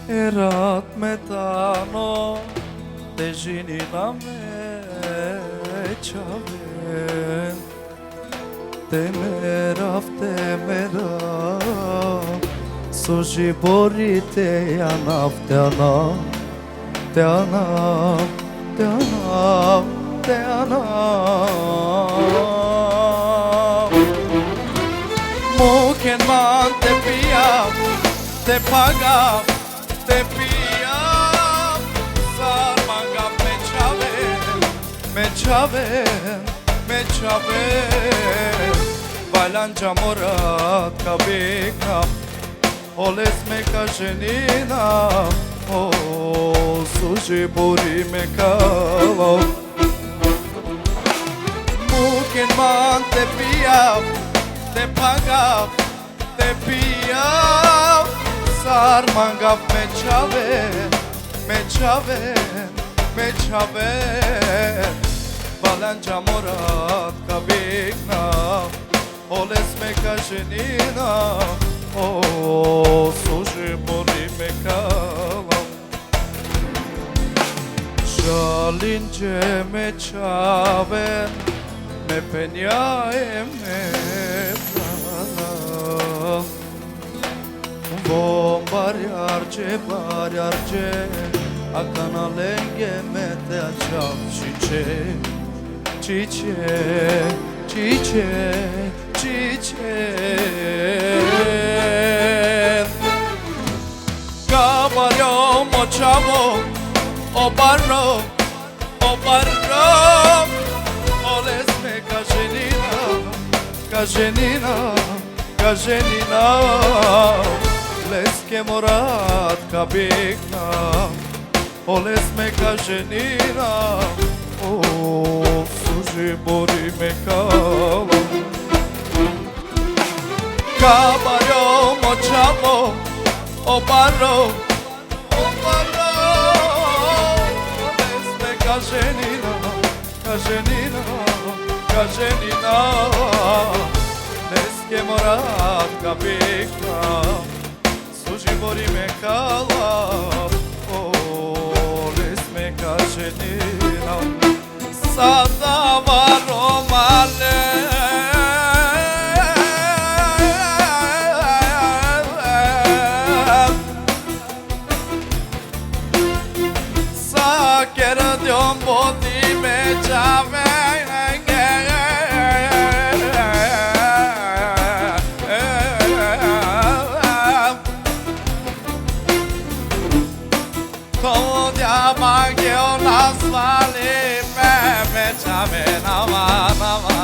Erat metano te žinina me čaven te merav so živori te anav te anav Moken man te pijav te pagav te pijav sarmangav me čaven Valanca morat kabika oles me kaženina o suži buri me kalo Muken man te pijav te pagav te pijav sarmangav me čaven Valanca morat kabika oles me kaženina o suži buri me kalo Žalinče me čaven me penjaje me prav Bombarjarče a kanalenge me te açav Çiçe Kabaryo moçavo o barro oles me kaženina leske morat kabikna oles me kaženina o suži buri me kalo Kabaryo moçavo o barro oles me kaženina leske morat kabikna suži buri me kalo oles me kaženina Sada var o male Sa kera diom bodi me čaven Kodja magio nazvali me čaven aman